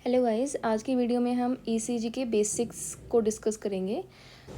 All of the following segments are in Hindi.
हेलो गाइस, आज की वीडियो में हम ईसीजी के बेसिक्स को डिस्कस करेंगे।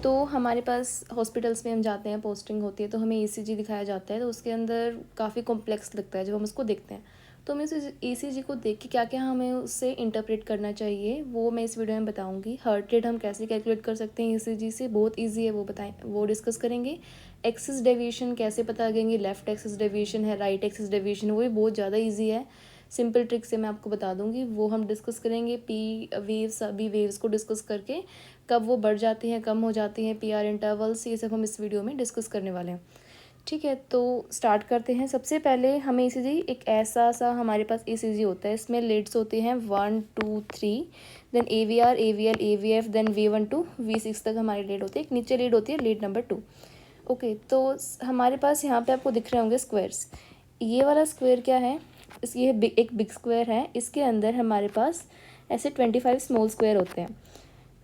तो हमारे पास हॉस्पिटल्स में हम जाते हैं, पोस्टिंग होती है तो हमें ईसीजी दिखाया जाता है, तो उसके अंदर काफ़ी कॉम्प्लेक्स लगता है जब हम उसको देखते हैं। तो हमें उस ईसीजी को देख के क्या क्या हमें उससे इंटरप्रेट करना चाहिए वो मैं इस वीडियो में बताऊंगी। हार्ट रेट हम कैसे कैलकुलेट कर सकते हैं ईसीजी से, बहुत ईजी है, वो डिस्कस करेंगे। एक्सिस डेविएशन कैसे पता लगेंगे, लेफ्ट एक्सिस डेविएशन है, राइट एक्सिस डेविएशन, वो भी बहुत ज़्यादा ईजी है। सिंपल ट्रिक से मैं आपको बता दूंगी, वो हम डिस्कस करेंगे। पी वेव्स, सभी वेव्स को डिस्कस करके कब वो बढ़ जाती हैं, कम हो जाती हैं, पीआर इंटरवल्स, ये सब हम इस वीडियो में डिस्कस करने वाले हैं। ठीक है, तो स्टार्ट करते हैं। सबसे पहले हमें ईसीजी, एक ऐसा सा हमारे पास ईसीजी होता है, इसमें लीड्स होते हैं 1 2 3, then AVR AVL AVF, then V1 to V6 तक हमारी लीड होती है। एक नीचे लीड होती है, लीड नंबर 2। ओके, तो हमारे पास यहाँ पे आपको दिख रहे होंगे स्क्वायर्स। ये वाला स्क्वायर क्या है, ये एक बिग स्क्वायर है, इसके अंदर हमारे पास ऐसे 25 स्मॉल स्क्वायर होते हैं।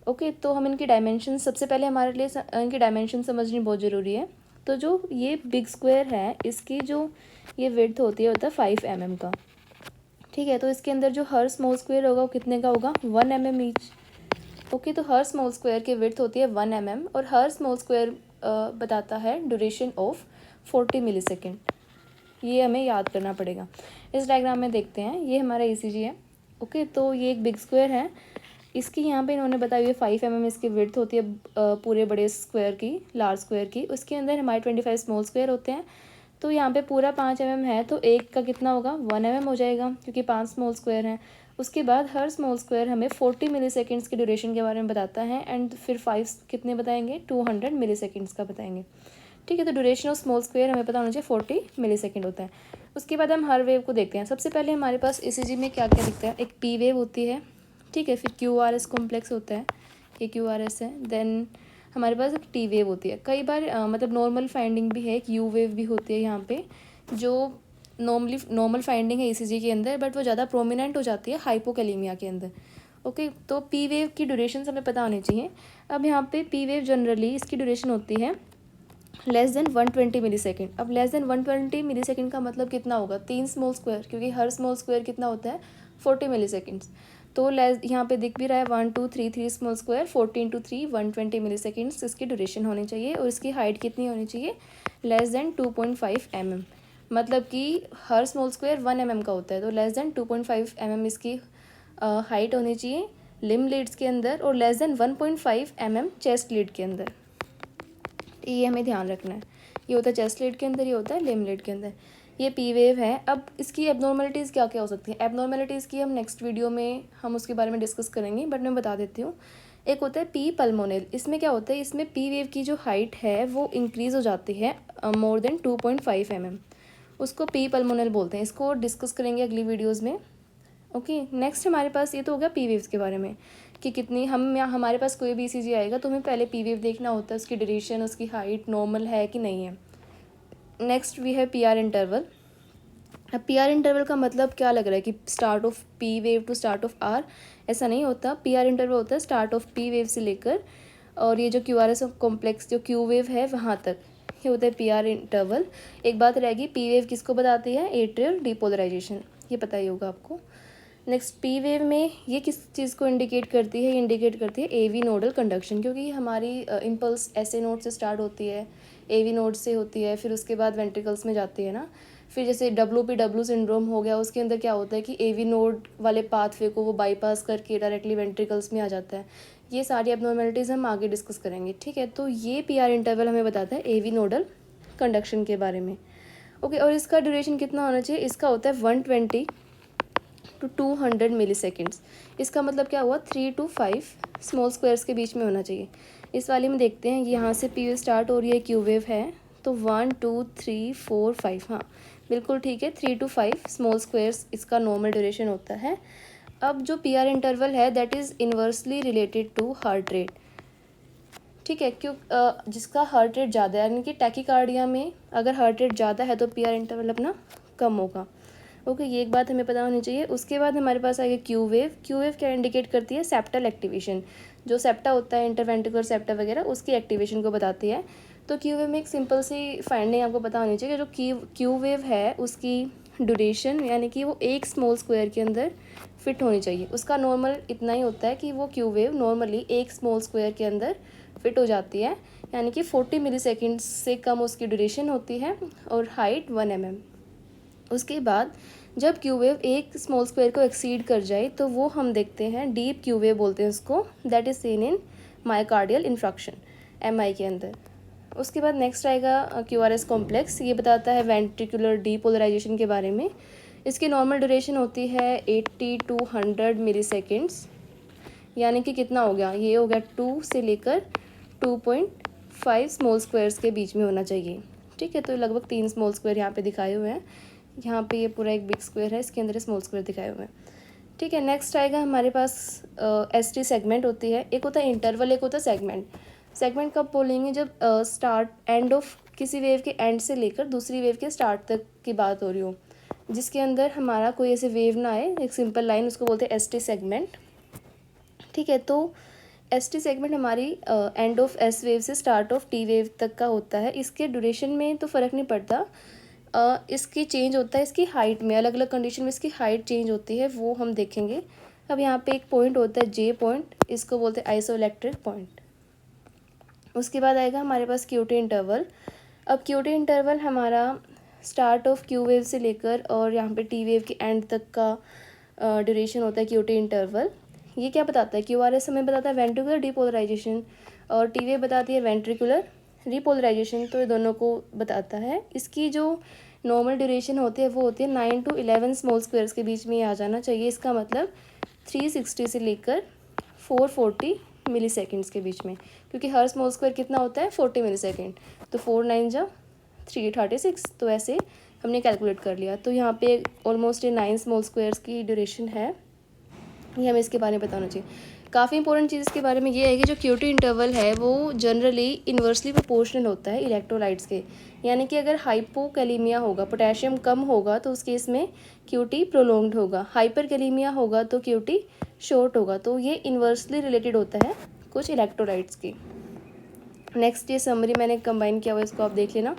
ओके, तो हम इनकी डायमेंशन, सबसे पहले हमारे लिए इनकी डायमेंशन समझनी बहुत ज़रूरी है। तो जो ये बिग स्क्वायर है, इसकी जो ये विड्थ होती है होता है 5 mm का। ठीक है, तो इसके अंदर जो हर स्मॉल स्क्वायर होगा वो कितने का होगा, 1 mm ईच। ओके, तो हर स्मॉल स्क्वायर की विड्थ होती है 1 mm और हर स्मॉल स्क्वायर बताता है ड्यूरेशन ऑफ 40 मिलीसेकेंड। ये हमें याद करना पड़ेगा। इस डायग्राम में देखते हैं, ये हमारा ईसीजी है। ओके, तो ये एक बिग स्क्वायर है, इसकी यहाँ पे इन्होंने बताई हुई है 5 mm इसकी विड्थ होती है पूरे बड़े स्क्वायर की, लार्ज स्क्वायर की। उसके अंदर हमारे 25 स्मॉल स्क्वायर होते हैं। तो यहाँ पे पूरा 5 mm है, तो एक का कितना होगा, 1 mm हो जाएगा, क्योंकि 5 स्मॉल स्क्वायर हैं। उसके बाद हर स्मॉल स्क्वायर हमें 40 मिलीसेकेंड्स की ड्यूरेशन के बारे में बताता है, एंड फिर 5 कितने बताएंगे, 200 मिलीसेकेंड्स का बताएंगे। ठीक है, तो ड्यूरेशन ऑफ स्मॉल स्क्वायर हमें पता होना चाहिए 40 मिलीसेकेंड होता है। उसके बाद हम हर वेव को देखते हैं। सबसे पहले हमारे पास ईसीजी में क्या क्या दिखता है, एक पी वेव होती है। ठीक है, फिर QRS कॉम्प्लेक्स होता है, ये QRS है। देन हमारे पास एक टी वेव होती है। कई बार मतलब नॉर्मल फाइंडिंग भी है, एक यू वेव भी होती है यहाँ पे, जो नॉर्मल फाइंडिंग है ईसीजी के अंदर, बट वो ज़्यादा प्रोमिनेंट हो जाती है हाइपोकैलेमिया के अंदर। ओके, तो पी वेव की ड्यूरेशन हमें पता होनी चाहिए। अब यहाँ पे पी वेव जनरली इसकी ड्यूरेशन होती है लेस देन 120 मिलीसेकेंड। अब लेस देन 120 मिलीसेकेंड का मतलब कितना होगा, 3 स्मॉल स्क्वायर, क्योंकि हर स्मॉल स्क्वायर कितना होता है, 40 मिलीसेकेंड्स। तो लेस यहाँ पे दिख भी रहा है 1 2 3 3 स्मॉल स्क्वायर, 14 to 3 120 मिलीसेकेंड्स इसकी ड्यूरेशन होनी चाहिए। और इसकी हाइट कितनी होनी चाहिए, लेस देन 2.5 mm। मतलब कि हर स्मॉल स्क्वायर 1 mm का होता है, तो लेस देन 2.5 mm इसकी हाइट होनी चाहिए लिम लीड्स के अंदर, और less than 1.5 mm chest lead के अंदर। ये हमें ध्यान रखना है। ये होता है चेस्ट लीड के अंदर, ये होता है लिम लीड के अंदर। ये पी वेव है। अब इसकी एबनॉर्मलिटीज़ क्या क्या हो सकती हैं, एबनॉर्मलिटीज़ की हम नेक्स्ट वीडियो में हम उसके बारे में डिस्कस करेंगे, बट मैं बता देती हूँ। एक होता है पी पल्मोनल। इसमें क्या होता है, इसमें पी वेव की जो हाइट है वो इंक्रीज़ हो जाती है मोर देन 2.5 mm। उसको पी पल्मोनल बोलते हैं। इसको डिस्कस करेंगे अगली वीडियोज़ में। ओके, नेक्स्ट हमारे पास ये तो हो गया पी वेव्स के बारे में, कि कितनी हम या हमारे पास कोई भी ईसीजी आएगा तो हमें पहले पी वेव देखना होता है, उसकी ड्यूरेशन, उसकी हाइट नॉर्मल है कि नहीं है। नेक्स्ट वी है पीआर इंटरवल। अब पीआर इंटरवल का मतलब क्या लग रहा है कि start of P wave to start of R, ऐसा नहीं होता। पीआर इंटरवल होता है स्टार्ट ऑफ पी वेव से लेकर और ये जो QRS कॉम्प्लेक्स जो क्यू वेव है वहाँ तक, ये होता है पीआर इंटरवल। एक बात रहेगी, पी वेव किसको बताती है, एट्रियल डिपोलराइजेशन, ये पता ही होगा आपको। नेक्स्ट पी वेव में ये किस चीज़ को इंडिकेट करती है, ये इंडिकेट करती है AV नोडल कंडक्शन, क्योंकि हमारी इम्पल्स SA नोड से स्टार्ट होती है, AV नोड से होती है, फिर उसके बाद वेंट्रिकल्स में जाती है ना। फिर जैसे WPW सिंड्रोम हो गया, उसके अंदर क्या होता है कि AV नोड वाले पाथवे को वो बाईपास करके डायरेक्टली वेंट्रिकल्स में आ जाता है। ये सारी एबनॉर्मलिटीज़ हम आगे डिस्कस करेंगे। ठीक है, तो ये पीआर इंटरवल हमें बताता है AV नोडल कंडक्शन के बारे में। ओके, और इसका ड्यूरेशन कितना होना चाहिए, इसका होता है 120 to 200 मिलीसेकेंड्स। इसका मतलब क्या हुआ, 3 to 5 स्मॉल स्क्वायर्स के बीच में होना चाहिए। इस वाले में देखते हैं, यहाँ से पी वेव स्टार्ट हो रही है, क्यू वेव है, तो 1 2 3 4 5, हाँ बिल्कुल ठीक है, 3 to 5 स्मॉल स्क्वायर्स इसका नॉर्मल ड्यूरेशन होता है। अब जो पीआर इंटरवल है that is inversely related to heart rate. ठीक है, क्यों जिसका हार्ट रेट ज़्यादा है, यानी कि टैकीकार्डिया में अगर हार्ट रेट ज़्यादा है तो पीआर इंटरवल अपना कम होगा। ओके, ये एक बात हमें पता होनी चाहिए। उसके बाद हमारे पास आएगा क्यू वेव। क्यू वेव क्या इंडिकेट करती है, सेप्टल एक्टिवेशन, जो सेप्टा होता है इंटरवेंट्रिकुलर सेप्टा वगैरह, उसकी एक्टिवेशन को बताती है। तो क्यू वेव में एक सिंपल सी फाइंडिंग आपको पता होनी चाहिए, जो क्यू वेव है उसकी ड्यूरेशन यानी कि वो एक स्मॉल स्क्वायर के अंदर फिट होनी चाहिए। उसका नॉर्मल इतना ही होता है कि वो क्यू वेव नॉर्मली एक स्मॉल स्क्वायर के अंदर फिट हो जाती है, यानी कि 40 मिलीसेकंड से कम उसकी ड्यूरेशन होती है और हाइट 1 mm। उसके बाद जब क्यू वेव एक स्मॉल स्क्वायर को एक्सीड कर जाए तो वो हम देखते हैं डीप क्यू वेव बोलते हैं उसको, that is seen in myocardial infarction MI के अंदर। उसके बाद नेक्स्ट आएगा QRS कॉम्प्लेक्स। ये बताता है वेंट्रिकुलर डीपोलराइजेशन के बारे में। इसकी नॉर्मल ड्यूरेशन होती है 80 to 100 मिलीसेकंड्स, यानी कि कितना हो गया, ये हो गया 2 से लेकर 2.5 स्मॉल स्क्वायर्स के बीच में होना चाहिए। ठीक है, तो लगभग 3 स्मॉल स्क्वायर यहाँ पे दिखाए हुए हैं। यहाँ पे ये पूरा एक बिग स्क्वायर है, इसके अंदर स्मॉल स्क्वायर दिखाए हुए हैं। ठीक है, नेक्स्ट आएगा हमारे पास ST सेगमेंट होती है। एक होता है इंटरवल, एक होता है सेगमेंट। सेगमेंट कब बोलेंगे, जब स्टार्ट एंड ऑफ किसी वेव के एंड से लेकर दूसरी वेव के स्टार्ट तक की बात हो रही हो, जिसके अंदर हमारा कोई ऐसे वेव ना आए, एक सिंपल लाइन, उसको बोलते हैं ST सेगमेंट। ठीक है, तो ST सेगमेंट हमारी एंड ऑफ S वेव से स्टार्ट ऑफ T वेव तक का होता है। इसके ड्यूरेशन में तो फ़र्क नहीं पड़ता, इसकी चेंज होता है इसकी हाइट में, अलग अलग कंडीशन में इसकी हाइट चेंज होती है, वो हम देखेंगे। अब यहाँ पे एक पॉइंट होता है J पॉइंट, इसको बोलते हैं आइसोइलेक्ट्रिक पॉइंट। उसके बाद आएगा हमारे पास QT इंटरवल। अब QT इंटरवल हमारा स्टार्ट ऑफ Q वेव से लेकर और यहाँ पे T वेव के एंड तक का ड्यूरेशन होता है QT इंटरवल। ये क्या बताता है, QRS हमें बताता है वेंट्रिकुलर डीपोलराइजेशन और T वेव बताती है वेंट्रिकुलर रिपोलराइजेशन, तो ये दोनों को बताता है। इसकी जो नॉर्मल ड्यूरेशन होती है वो होती है 9 to 11 स्मॉल स्क्वायर्स के बीच में आ जाना चाहिए। इसका मतलब 360 से लेकर 440 मिलीसेकंड्स के बीच में, क्योंकि हर स्मॉल स्क्वायर कितना होता है 40 मिलीसेकंड, तो 4 9 जा 336, तो ऐसे हमने कैलकुलेट कर लिया। तो यहाँ पे ऑलमोस्ट ये 9 स्मॉल स्क्वायर्स की ड्यूरेशन है, ये हमें इसके बारे में बताना चाहिए। काफ़ी इंपॉर्टेंट चीज़ इसके बारे में ये है कि जो QT इंटरवल है वो जनरली इन्वर्सली प्रोपोर्शनल होता है इलेक्ट्रोलाइट्स के, यानी कि अगर हाइपोकैलीमिया होगा, पोटेशियम कम होगा, तो उस केस में QT प्रोलॉन्ग्ड होगा, हाइपरकैलीमिया होगा तो QT शॉर्ट होगा। तो ये इन्वर्सली रिलेटेड होता है कुछ इलेक्ट्रोलाइट्स की। नेक्स्ट ये समरी मैंने कंबाइन किया हुआ, इसको आप देख लेना।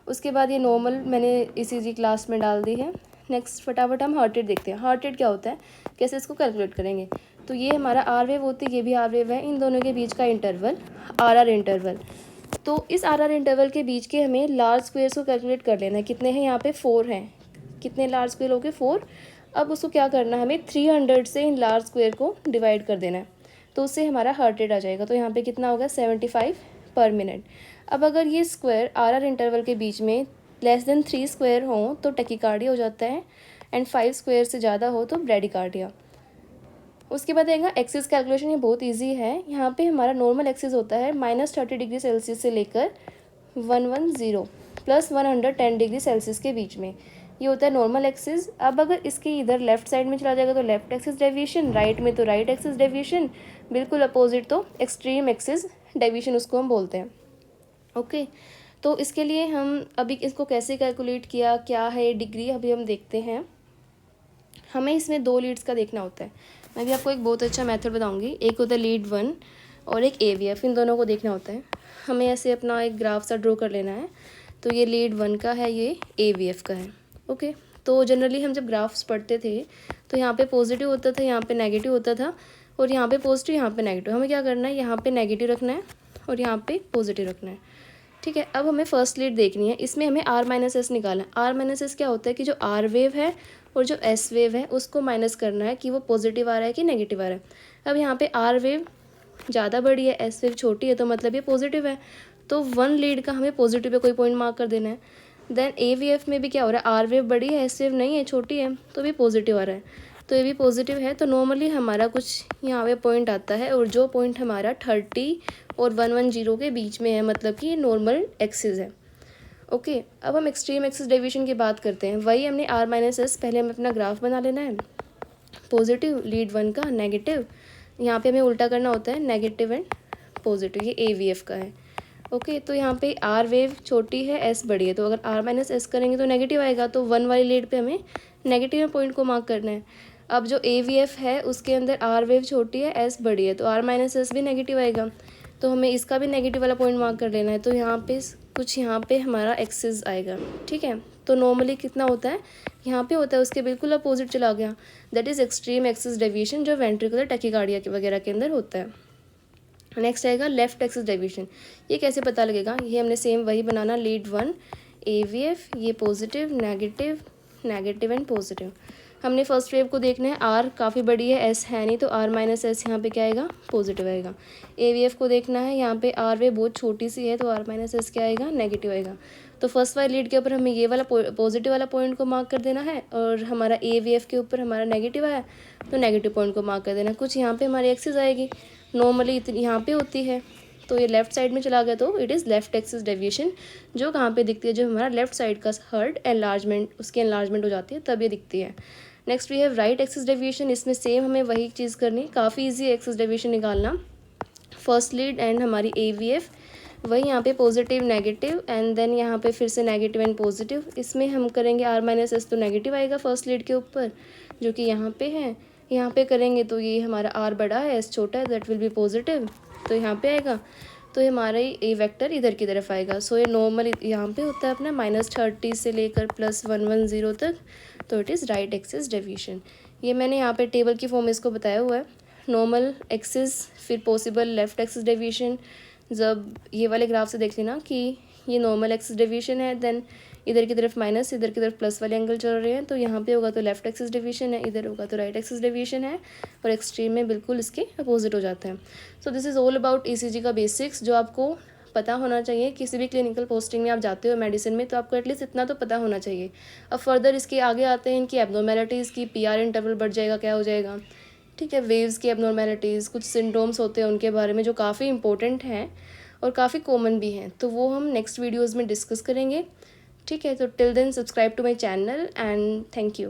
उसके बाद ये नॉर्मल मैंने ECG क्लास में डाल दी है। नेक्स्ट फटाफट हम हार्ट रेट देखते हैं। हार्ट रेट क्या होता है, कैसे इसको कैलकुलेट करेंगे। तो ये हमारा R वेव होती है, ये भी R वेव है, इन दोनों के बीच का इंटरवल RR इंटरवल। तो इस RR इंटरवल के बीच के हमें लार्ज स्क्वेयर्स को कैलकुलेट कर लेना है। कितने हैं यहाँ पे, 4 हैं। कितने लार्ज स्क्वेयर हो गए, 4। अब उसको क्या करना है, हमें 300 से इन लार्ज स्क्वेयर को डिवाइड कर देना है, तो उससे हमारा हार्ट रेट आ जाएगा। तो यहाँ पे कितना होगा, 75 पर मिनट। अब अगर ये स्क्वायर RR इंटरवल के बीच में लेस देन 3 स्क्वायर हो तो टैकीकार्डिया हो जाता है, एंड 5 स्क्वायर से ज़्यादा हो तो ब्रैडीकार्डिया। उसके बाद आएगा एक्सिस कैलकुलेशन। ये बहुत इजी है। यहाँ पे हमारा नॉर्मल एक्सिस होता है -30 डिग्री सेल्सियस से लेकर 110 प्लस 110 डिग्री सेल्सियस के बीच में, ये होता है नॉर्मल एक्सिस। अब अगर इसके इधर लेफ्ट साइड में चला जाएगा तो लेफ्ट एक्सिस डेविएशन, राइट में तो राइट एक्सिस डेविएशन, बिल्कुल अपोजिट तो एक्सट्रीम एक्सिस डेविएशन उसको हम बोलते हैं। ओके, तो इसके लिए हम अभी इसको कैसे कैलकुलेट किया, क्या है डिग्री, अभी हम देखते हैं। हमें इसमें 2 लीड्स का देखना होता है। मैं भी आपको एक बहुत अच्छा मेथड बताऊंगी। एक होता है लीड 1 और एक AVF, इन दोनों को देखना होता है। हमें ऐसे अपना एक ग्राफ सा ड्रॉ कर लेना है। तो ये लीड 1 का है, ये AVF का है। ओके, तो जनरली हम जब ग्राफ्स पढ़ते थे तो यहाँ पे पॉजिटिव होता था, यहाँ पे नेगेटिव होता था, और यहाँ पे पॉजिटिव, यहाँ पे नेगेटिव। हमें क्या करना है, यहाँ पे नेगेटिव रखना है और यहाँ पे पॉजिटिव रखना है। ठीक है, अब हमें फर्स्ट लीड देखनी है। इसमें हमें R-S निकालना है। R-S क्या होता है कि जो R वेव है और जो S वेव है उसको माइनस करना है कि वो पॉजिटिव आ रहा है कि नेगेटिव आ रहा है। अब यहाँ पे R वेव ज़्यादा बड़ी है, S वेव छोटी है, तो मतलब ये पॉजिटिव है, तो 1 लीड का हमें पॉजिटिव पे कोई पॉइंट मार्क कर देना है। देन AVF में भी क्या हो रहा है, R वेव बड़ी है, S वेव नहीं है, छोटी है, तो भी पॉजिटिव आ रहा है, तो ये भी पॉजिटिव है। तो नॉर्मली हमारा कुछ यहाँ पे पॉइंट आता है, और जो पॉइंट हमारा 30 और 110 के बीच में है, मतलब कि ये नॉर्मल एक्सिस है। ओके, अब हम एक्सट्रीम एक्सिस डेविएशन की बात करते हैं। वही हमने R-S, पहले हमें अपना ग्राफ बना लेना है। पॉजिटिव लीड 1 का, नेगेटिव, यहाँ पे हमें उल्टा करना होता है, नेगेटिव एंड पॉजिटिव, ये AVF का है। ओके, तो यहाँ पे R वेव छोटी है, S बड़ी है, तो अगर R-S करेंगे तो नेगेटिव आएगा, तो 1 वाली लीड पे हमें नेगेटिव पॉइंट को मार्क करना है। अब जो AVF है उसके अंदर R वेव छोटी है, S बड़ी है, तो R-S भी नेगेटिव आएगा, तो हमें इसका भी नेगेटिव वाला पॉइंट मार्क कर लेना है। तो यहाँ पे कुछ यहाँ पे हमारा एक्सेस आएगा, ठीक है। तो नॉर्मली कितना होता है, यहाँ पे होता है उसके बिल्कुल अपोजिट चला गया, that is extreme axis deviation, जो वेंट्रिकुलर टैकीकार्डिया के वगैरह के अंदर होता है। नेक्स्ट आएगा लेफ्ट एक्सिस डेविएशन। ये कैसे पता लगेगा, ये हमने सेम वही बनाना, लीड 1 AVF, ये positive negative negative and positive. हमने फर्स्ट वेव को देखना है, आर काफ़ी बड़ी है, एस है नहीं, तो आर माइनस एस यहाँ पे क्या आएगा, पॉजिटिव आएगा। AVF को देखना है, यहाँ पे आर वेव बहुत छोटी सी है, तो आर माइनस एस क्या आएगा, नेगेटिव आएगा। तो फर्स्ट वाले लीड के ऊपर हमें ये वाला पॉजिटिव वाला पॉइंट को मार्क कर देना है, और हमारा AVF के ऊपर हमारा नेगेटिव आया तो नेगेटिव पॉइंट को मार्क कर देना। कुछ यहाँ पे हमारी एक्सिस आएगी, नॉर्मली इतनी यहाँ पे होती है, तो ये लेफ्ट साइड में चला गया, तो it is left axis deviation, जो कहाँ पे दिखती है, जो हमारा लेफ्ट साइड का हर्ट एनलार्जमेंट, उसकी एनलार्जमेंट हो जाती है तब ये दिखती है। Next we have right axis deviation. इसमें सेम हमें वही चीज़ करनी, काफ़ी ईजी एक्सिस डेविएशन निकालना। फर्स्ट लीड एंड हमारी AVF, वही यहाँ पे पॉजिटिव नेगेटिव एंड देन यहाँ पे फिर से नेगेटिव एंड पॉजिटिव। इसमें हम करेंगे R माइनस एस, तो नेगेटिव आएगा फर्स्ट लीड के ऊपर, जो कि यहाँ पे है। यहाँ पे करेंगे तो ये हमारा R बड़ा है, S छोटा है, दैट विल बी पॉजिटिव, तो यहाँ पे आएगा। तो हमारा ये वेक्टर इधर की तरफ आएगा। सो ये नॉर्मल यहाँ पे होता है अपना -30 से लेकर +110 तक, तो it is right axis deviation. ये मैंने यहाँ पे टेबल की फॉर्म में इसको बताया हुआ है, नॉर्मल एक्सिस, फिर पॉसिबल लेफ्ट एक्सिस डेविएशन। जब ये वाले ग्राफ से देख लेना कि ये नॉर्मल एक्सिस डेविएशन है, देन इधर की तरफ माइनस, इधर की तरफ प्लस वाले एंगल चल रहे हैं, तो यहाँ पे होगा तो लेफ्ट एक्सिस डेविएशन है, इधर होगा तो राइट एक्सिस डेविएशन है, और एक्सट्रीम में बिल्कुल इसके अपोजिट हो जाते हैं। So this is all about ECG का बेसिक्स, जो आपको पता होना चाहिए। किसी भी क्लिनिकल पोस्टिंग में आप जाते हो मेडिसिन में, तो आपको एटलीस्ट इतना तो पता होना चाहिए। अब फर्दर इसके आगे आते हैं इनकी एब्नॉर्मेलिटीज़ की, PR इंटरवल बढ़ जाएगा, क्या हो जाएगा, ठीक है। वेव्स की एब्नॉर्मेलिटीज़, कुछ सिम्टम्स होते हैं उनके बारे में जो काफ़ी इंपॉर्टेंट हैं और काफ़ी कॉमन भी हैं, तो वो हम नेक्स्ट वीडियोज़ में डिस्कस करेंगे, ठीक है। तो till then subscribe to my channel and thank you.